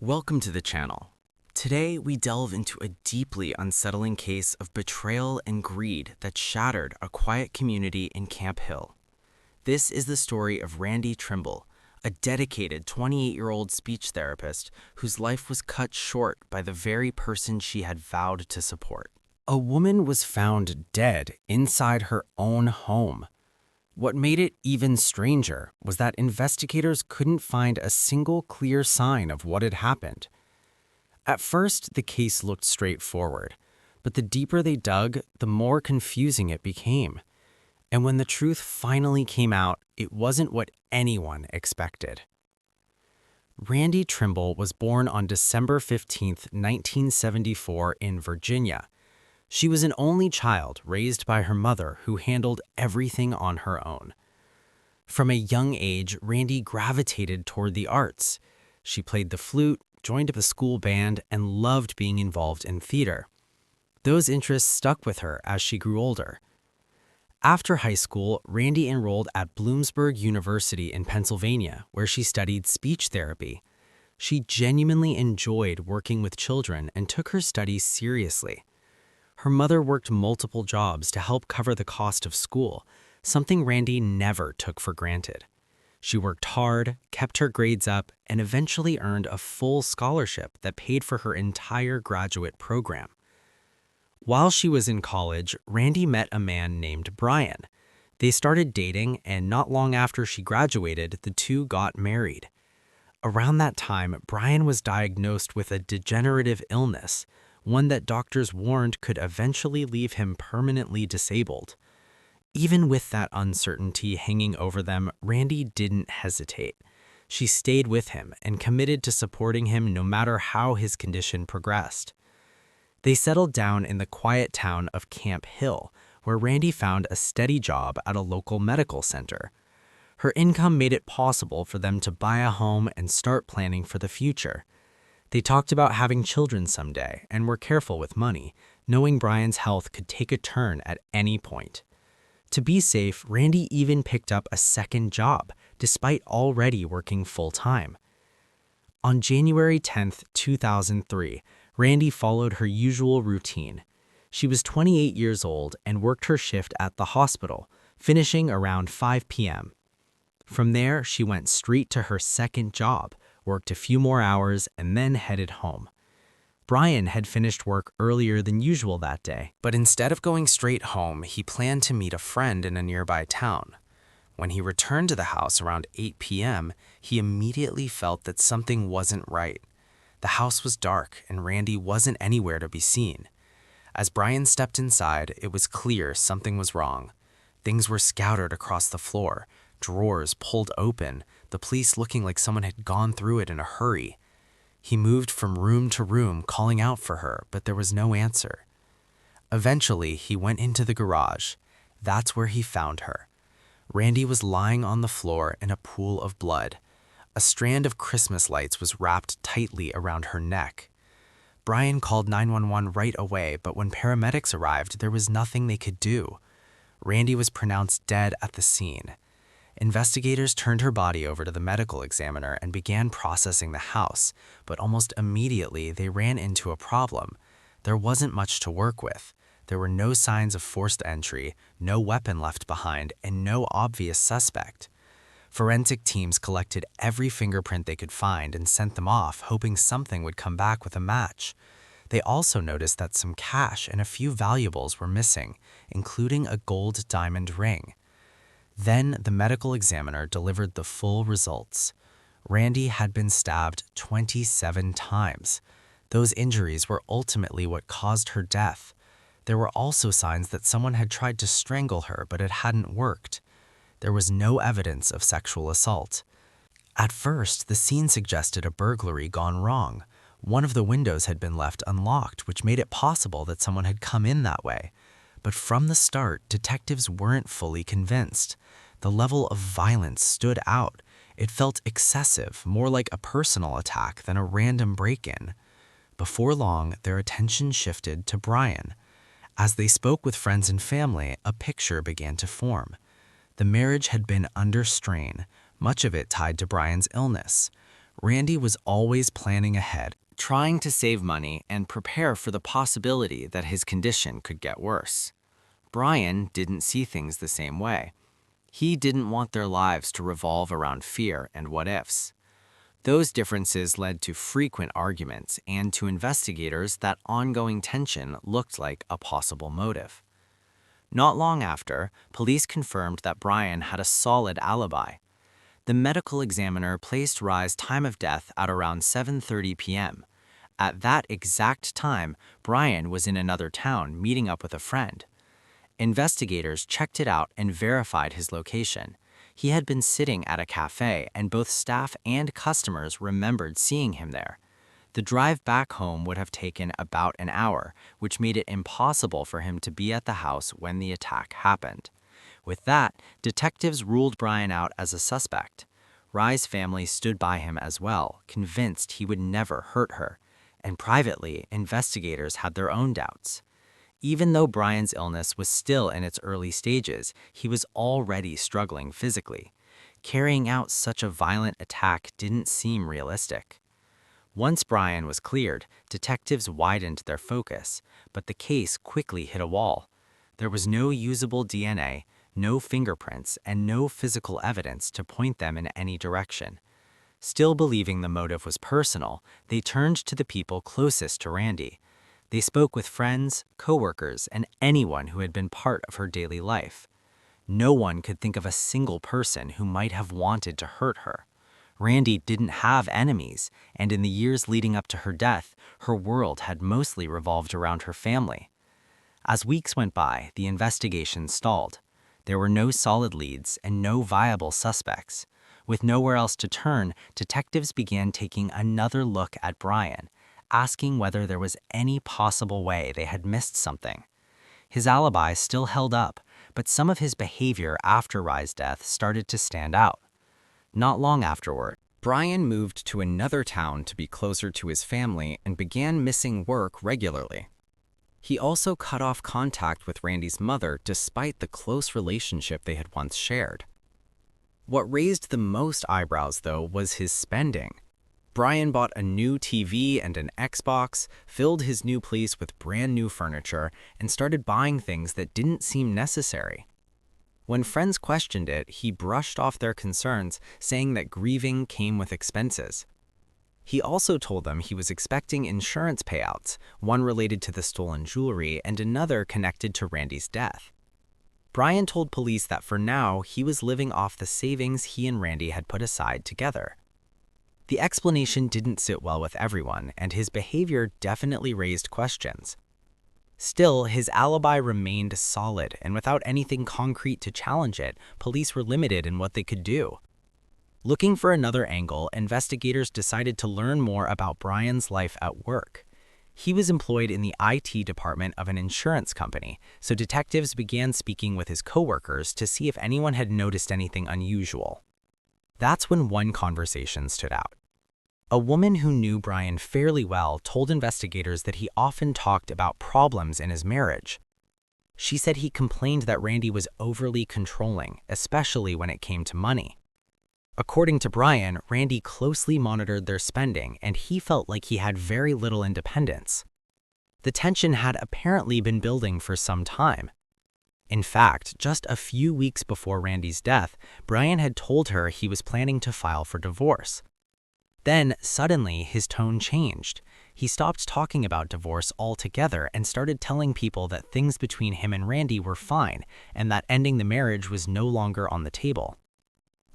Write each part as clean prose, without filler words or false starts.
Welcome to the channel. Today, we delve into a deeply unsettling case of betrayal and greed that shattered a quiet community in Camp Hill. This is the story of Randy Trimble, a dedicated 28-year-old speech therapist whose life was cut short by the very person she had vowed to support. A woman was found dead inside her own home. What made it even stranger was that investigators couldn't find a single clear sign of what had happened. At first, the case looked straightforward, but the deeper they dug, the more confusing it became. And when the truth finally came out, it wasn't what anyone expected. Randy Trimble was born on December 15, 1974, in Virginia. She was an only child raised by her mother, who handled everything on her own. From a young age, Randy gravitated toward the arts. She played the flute, joined the school band, and loved being involved in theater. Those interests stuck with her as she grew older. After high school, Randy enrolled at Bloomsburg University in Pennsylvania, where she studied speech therapy. She genuinely enjoyed working with children and took her studies seriously. Her mother worked multiple jobs to help cover the cost of school, something Randy never took for granted. She worked hard, kept her grades up, and eventually earned a full scholarship that paid for her entire graduate program. While she was in college, Randy met a man named Brian. They started dating, and not long after she graduated, the two got married. Around that time, Brian was diagnosed with a degenerative illness, one that doctors warned could eventually leave him permanently disabled. Even with that uncertainty hanging over them, Randy didn't hesitate. She stayed with him and committed to supporting him no matter how his condition progressed. They settled down in the quiet town of Camp Hill, where Randy found a steady job at a local medical center. Her income made it possible for them to buy a home and start planning for the future. They talked about having children someday and were careful with money, knowing Brian's health could take a turn at any point. To be safe, Randy even picked up a second job, despite already working full-time. On January 10, 2003, Randy followed her usual routine. She was 28 years old and worked her shift at the hospital, finishing around 5 p.m. From there, she went straight to her second job, worked a few more hours, and then headed home. Brian had finished work earlier than usual that day, but instead of going straight home, he planned to meet a friend in a nearby town. When he returned to the house around 8 p.m., he immediately felt that something wasn't right. The house was dark, and Randy wasn't anywhere to be seen. As Brian stepped inside, it was clear something was wrong. Things were scattered across the floor, drawers pulled open, the place looking like someone had gone through it in a hurry. He moved from room to room, calling out for her, but there was no answer. Eventually, he went into the garage. That's where he found her. Randy was lying on the floor in a pool of blood. A strand of Christmas lights was wrapped tightly around her neck. Brian called 911 right away, but when paramedics arrived, there was nothing they could do. Randy was pronounced dead at the scene. Investigators turned her body over to the medical examiner and began processing the house, but almost immediately they ran into a problem. There wasn't much to work with. There were no signs of forced entry, no weapon left behind, and no obvious suspect. Forensic teams collected every fingerprint they could find and sent them off, hoping something would come back with a match. They also noticed that some cash and a few valuables were missing, including a gold diamond ring. Then the medical examiner delivered the full results. Randy had been stabbed 27 times. Those injuries were ultimately what caused her death. There were also signs that someone had tried to strangle her, but it hadn't worked. There was no evidence of sexual assault. At first, the scene suggested a burglary gone wrong. One of the windows had been left unlocked, which made it possible that someone had come in that way. But from the start, detectives weren't fully convinced. The level of violence stood out. It felt excessive, more like a personal attack than a random break-in. Before long, their attention shifted to Brian. As they spoke with friends and family, a picture began to form. The marriage had been under strain, much of it tied to Brian's illness. Randy was always planning ahead, trying to save money and prepare for the possibility that his condition could get worse. Brian didn't see things the same way. He didn't want their lives to revolve around fear and what-ifs. Those differences led to frequent arguments and to investigators that ongoing tension looked like a possible motive. Not long after, police confirmed that Brian had a solid alibi. The medical examiner placed Rye's time of death at around 7:30 p.m. At that exact time, Brian was in another town meeting up with a friend. Investigators checked it out and verified his location. He had been sitting at a cafe, and both staff and customers remembered seeing him there. The drive back home would have taken about an hour, which made it impossible for him to be at the house when the attack happened. With that, detectives ruled Brian out as a suspect. Rye's family stood by him as well, convinced he would never hurt her. And privately, investigators had their own doubts. Even though Brian's illness was still in its early stages, he was already struggling physically. Carrying out such a violent attack didn't seem realistic. Once Brian was cleared, detectives widened their focus, but the case quickly hit a wall. There was no usable DNA, no fingerprints, and no physical evidence to point them in any direction. Still believing the motive was personal, they turned to the people closest to Randy. They spoke with friends, coworkers, and anyone who had been part of her daily life. No one could think of a single person who might have wanted to hurt her. Randy didn't have enemies, and in the years leading up to her death, her world had mostly revolved around her family. As weeks went by, the investigation stalled. There were no solid leads and no viable suspects. With nowhere else to turn, detectives began taking another look at Brian, asking whether there was any possible way they had missed something. His alibi still held up, but some of his behavior after Rye's death started to stand out. Not long afterward, Brian moved to another town to be closer to his family and began missing work regularly. He also cut off contact with Randy's mother despite the close relationship they had once shared. What raised the most eyebrows, though, was his spending. Brian bought a new TV and an Xbox, filled his new place with brand new furniture, and started buying things that didn't seem necessary. When friends questioned it, he brushed off their concerns, saying that grieving came with expenses. He also told them he was expecting insurance payouts, one related to the stolen jewelry and another connected to Randy's death. Brian told police that for now, he was living off the savings he and Randy had put aside together. The explanation didn't sit well with everyone, and his behavior definitely raised questions. Still, his alibi remained solid, and without anything concrete to challenge it, police were limited in what they could do. Looking for another angle, investigators decided to learn more about Brian's life at work. He was employed in the IT department of an insurance company, so detectives began speaking with his coworkers to see if anyone had noticed anything unusual. That's when one conversation stood out. A woman who knew Brian fairly well told investigators that he often talked about problems in his marriage. She said he complained that Randy was overly controlling, especially when it came to money. According to Brian, Randy closely monitored their spending, and he felt like he had very little independence. The tension had apparently been building for some time. In fact, just a few weeks before Randy's death, Brian had told her he was planning to file for divorce. Then, suddenly, his tone changed. He stopped talking about divorce altogether and started telling people that things between him and Randy were fine and that ending the marriage was no longer on the table.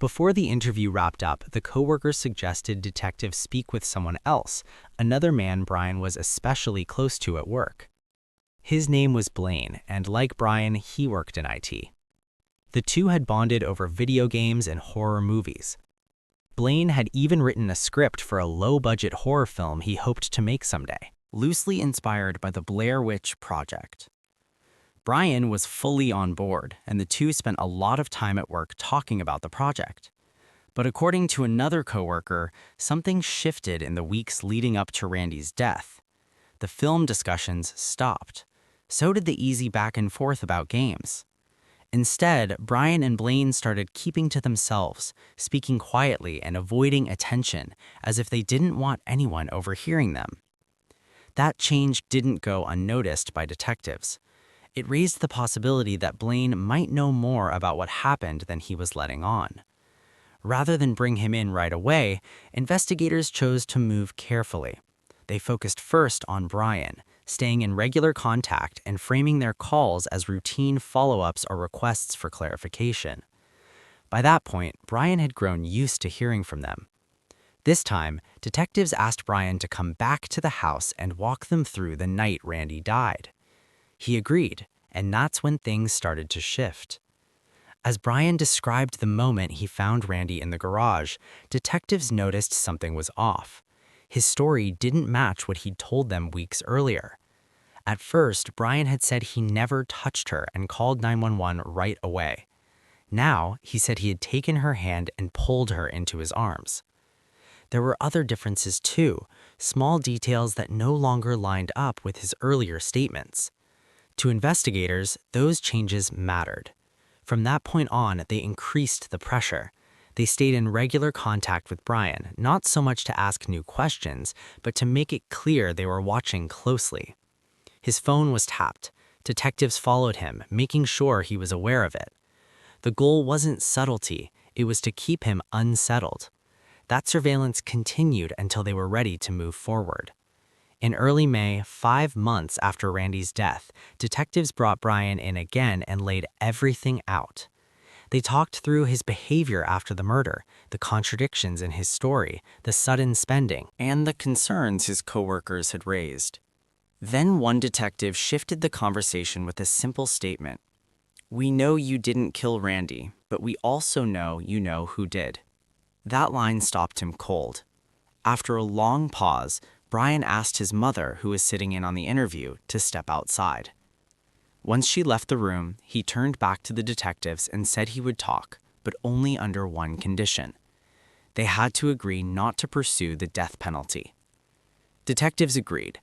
Before the interview wrapped up, the coworkers suggested detectives speak with someone else, another man Brian was especially close to at work. His name was Blaine, and like Brian, he worked in IT. The two had bonded over video games and horror movies. Blaine had even written a script for a low-budget horror film he hoped to make someday, loosely inspired by the Blair Witch Project. Brian was fully on board, and the two spent a lot of time at work talking about the project. But according to another coworker, something shifted in the weeks leading up to Randy's death. The film discussions stopped. So did the easy back and forth about games. Instead, Brian and Blaine started keeping to themselves, speaking quietly and avoiding attention, as if they didn't want anyone overhearing them. That change didn't go unnoticed by detectives. It raised the possibility that Blaine might know more about what happened than he was letting on. Rather than bring him in right away, investigators chose to move carefully. They focused first on Brian, staying in regular contact and framing their calls as routine follow-ups or requests for clarification. By that point, Brian had grown used to hearing from them. This time, detectives asked Brian to come back to the house and walk them through the night Randy died. He agreed, and that's when things started to shift. As Brian described the moment he found Randy in the garage, detectives noticed something was off. His story didn't match what he'd told them weeks earlier. At first, Brian had said he never touched her and called 911 right away. Now, he said he had taken her hand and pulled her into his arms. There were other differences too, small details that no longer lined up with his earlier statements. To investigators, those changes mattered. From that point on, they increased the pressure. They stayed in regular contact with Brian, not so much to ask new questions, but to make it clear they were watching closely. His phone was tapped. Detectives followed him, making sure he was aware of it. The goal wasn't subtlety, it was to keep him unsettled. That surveillance continued until they were ready to move forward. In early May, 5 months after Randy's death, detectives brought Brian in again and laid everything out. They talked through his behavior after the murder, the contradictions in his story, the sudden spending, and the concerns his coworkers had raised. Then one detective shifted the conversation with a simple statement. "We know you didn't kill Randy, but we also know you know who did." That line stopped him cold. After a long pause, Brian asked his mother, who was sitting in on the interview, to step outside. Once she left the room, he turned back to the detectives and said he would talk, but only under one condition. They had to agree not to pursue the death penalty. Detectives agreed.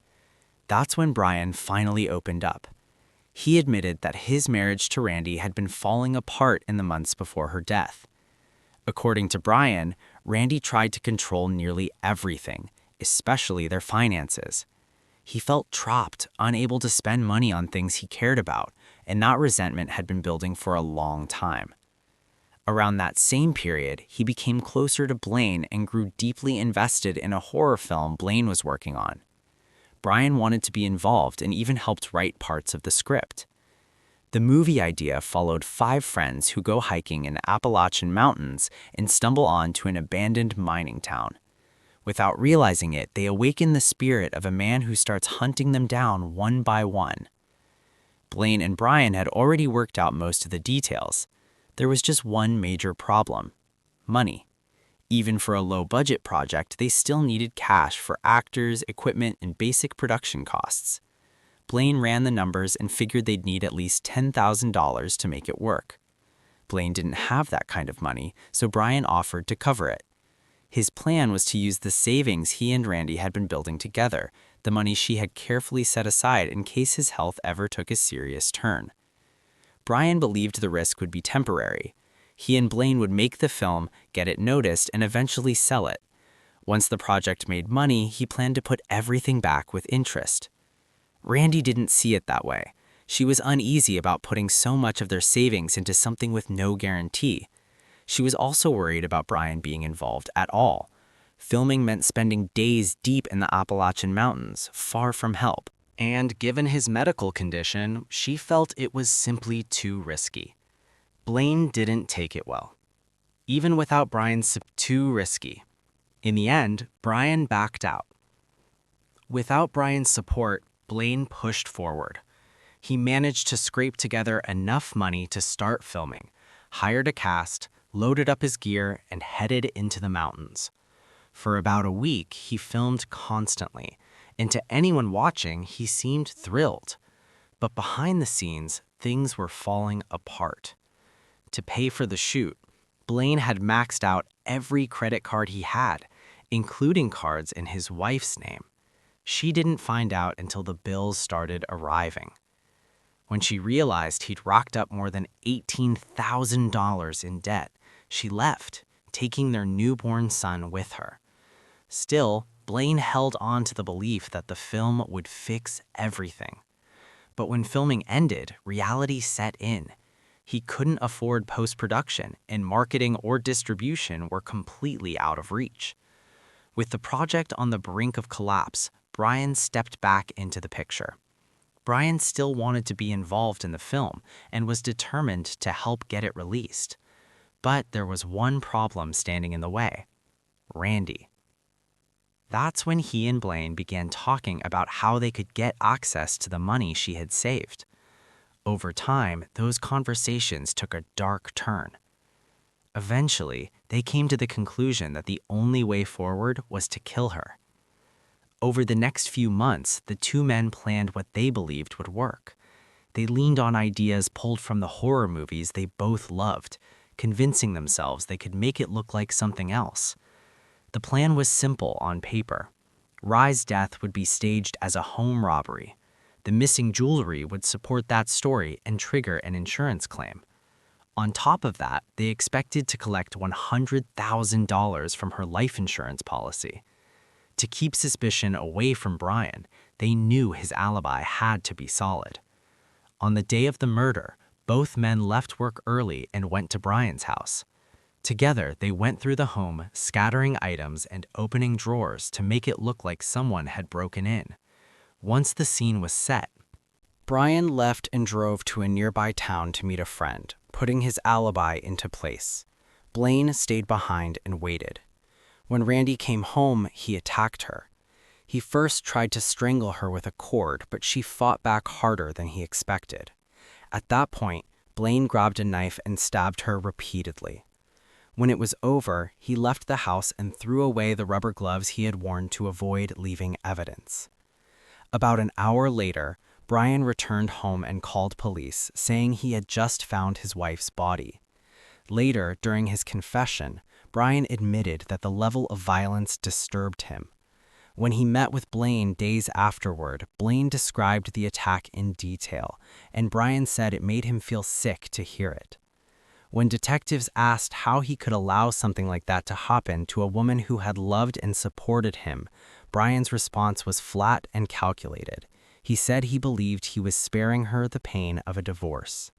That's when Brian finally opened up. He admitted that his marriage to Randy had been falling apart in the months before her death. According to Brian, Randy tried to control nearly everything, especially their finances. He felt trapped, unable to spend money on things he cared about, and that resentment had been building for a long time. Around that same period, he became closer to Blaine and grew deeply invested in a horror film Blaine was working on. Brian wanted to be involved and even helped write parts of the script. The movie idea followed 5 friends who go hiking in the Appalachian Mountains and stumble onto an abandoned mining town. Without realizing it, they awaken the spirit of a man who starts hunting them down one by one. Blaine and Brian had already worked out most of the details. There was just one major problem: money. Even for a low-budget project, they still needed cash for actors, equipment, and basic production costs. Blaine ran the numbers and figured they'd need at least $10,000 to make it work. Blaine didn't have that kind of money, so Brian offered to cover it. His plan was to use the savings he and Randy had been building together, the money she had carefully set aside in case his health ever took a serious turn. Brian believed the risk would be temporary. He and Blaine would make the film, get it noticed, and eventually sell it. Once the project made money, he planned to put everything back with interest. Randy didn't see it that way. She was uneasy about putting so much of their savings into something with no guarantee. She was also worried about Brian being involved at all. Filming meant spending days deep in the Appalachian Mountains, far from help. And given his medical condition, she felt it was simply too risky. Blaine didn't take it well. Even without Brian's too risky. In the end, Brian backed out. Without Brian's support, Blaine pushed forward. He managed to scrape together enough money to start filming, hired a cast, loaded up his gear, and headed into the mountains. For about a week, he filmed constantly, and to anyone watching, he seemed thrilled. But behind the scenes, things were falling apart. To pay for the shoot, Blaine had maxed out every credit card he had, including cards in his wife's name. She didn't find out until the bills started arriving. When she realized he'd racked up more than $18,000 in debt, she left, taking their newborn son with her. Still, Blaine held on to the belief that the film would fix everything. But when filming ended, reality set in. He couldn't afford post-production, and marketing or distribution were completely out of reach. With the project on the brink of collapse, Brian stepped back into the picture. Brian still wanted to be involved in the film and was determined to help get it released. But there was one problem standing in the way: Randy. That's when he and Blaine began talking about how they could get access to the money she had saved. Over time, those conversations took a dark turn. Eventually, they came to the conclusion that the only way forward was to kill her. Over the next few months, the two men planned what they believed would work. They leaned on ideas pulled from the horror movies they both loved, convincing themselves they could make it look like something else. The plan was simple on paper. Rye's death would be staged as a home robbery. The missing jewelry would support that story and trigger an insurance claim. On top of that, they expected to collect $100,000 from her life insurance policy. To keep suspicion away from Brian, they knew his alibi had to be solid. On the day of the murder, both men left work early and went to Brian's house. Together, they went through the home, scattering items and opening drawers to make it look like someone had broken in. Once the scene was set, Brian left and drove to a nearby town to meet a friend, putting his alibi into place. Blaine stayed behind and waited. When Randy came home, he attacked her. He first tried to strangle her with a cord, but she fought back harder than he expected. At that point, Blaine grabbed a knife and stabbed her repeatedly. When it was over, he left the house and threw away the rubber gloves he had worn to avoid leaving evidence. About an hour later, Brian returned home and called police, saying he had just found his wife's body. Later, during his confession, Brian admitted that the level of violence disturbed him. When he met with Blaine days afterward, Blaine described the attack in detail, and Brian said it made him feel sick to hear it. When detectives asked how he could allow something like that to happen to a woman who had loved and supported him, Brian's response was flat and calculated. He said he believed he was sparing her the pain of a divorce.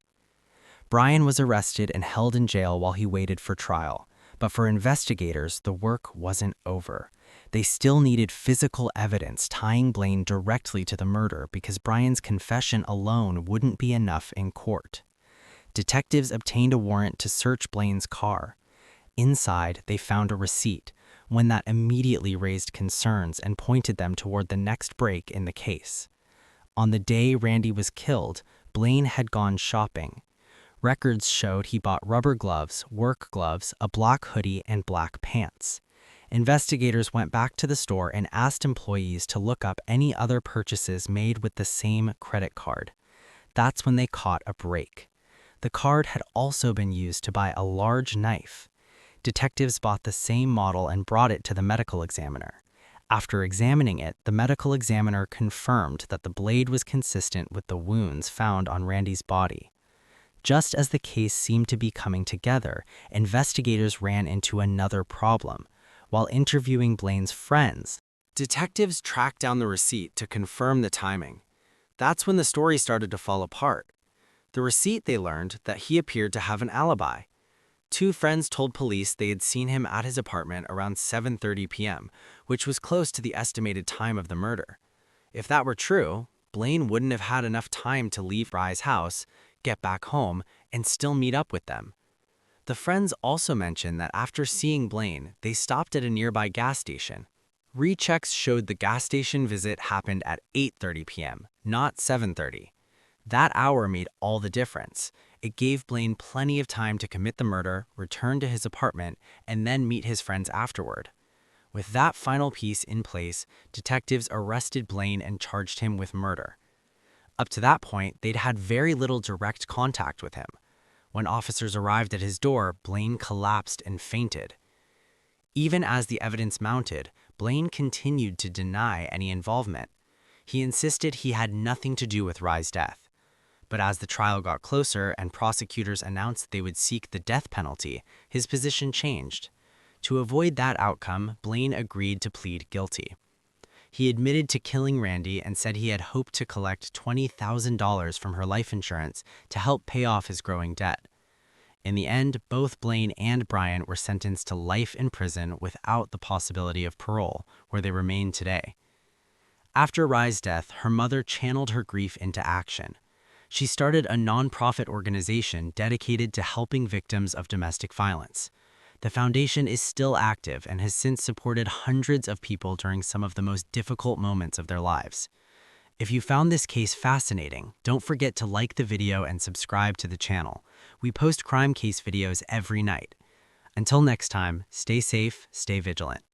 Brian was arrested and held in jail while he waited for trial. But for investigators, the work wasn't over. They still needed physical evidence tying Blaine directly to the murder because Brian's confession alone wouldn't be enough in court. Detectives obtained a warrant to search Blaine's car. Inside, they found a receipt, one that immediately raised concerns and pointed them toward the next break in the case. On the day Randy was killed, Blaine had gone shopping. Records showed he bought rubber gloves, work gloves, a black hoodie, and black pants. Investigators went back to the store and asked employees to look up any other purchases made with the same credit card. That's when they caught a break. The card had also been used to buy a large knife. Detectives bought the same model and brought it to the medical examiner. After examining it, the medical examiner confirmed that the blade was consistent with the wounds found on Randy's body. Just as the case seemed to be coming together, investigators ran into another problem. While interviewing Blaine's friends, detectives tracked down the receipt to confirm the timing. That's when the story started to fall apart. The receipt, they learned that he appeared to have an alibi. Two friends told police they had seen him at his apartment around 7:30 p.m., which was close to the estimated time of the murder. If that were true, Blaine wouldn't have had enough time to leave Rye's house, get back home, and still meet up with them. The friends also mentioned that after seeing Blaine, they stopped at a nearby gas station. Rechecks showed the gas station visit happened at 8:30 p.m., not 7:30. That hour made all the difference. It gave Blaine plenty of time to commit the murder, return to his apartment, and then meet his friends afterward. With that final piece in place, detectives arrested Blaine and charged him with murder. Up to that point, they'd had very little direct contact with him. When officers arrived at his door, Blaine collapsed and fainted. Even as the evidence mounted, Blaine continued to deny any involvement. He insisted he had nothing to do with Rye's death. But as the trial got closer and prosecutors announced they would seek the death penalty, his position changed. To avoid that outcome, Blaine agreed to plead guilty. He admitted to killing Randy and said he had hoped to collect $20,000 from her life insurance to help pay off his growing debt. In the end, both Blaine and Brian were sentenced to life in prison without the possibility of parole, where they remain today. After Rye's death, her mother channeled her grief into action. She started a nonprofit organization dedicated to helping victims of domestic violence. The foundation is still active and has since supported hundreds of people during some of the most difficult moments of their lives. If you found this case fascinating, don't forget to like the video and subscribe to the channel. We post crime case videos every night. Until next time, stay safe, stay vigilant.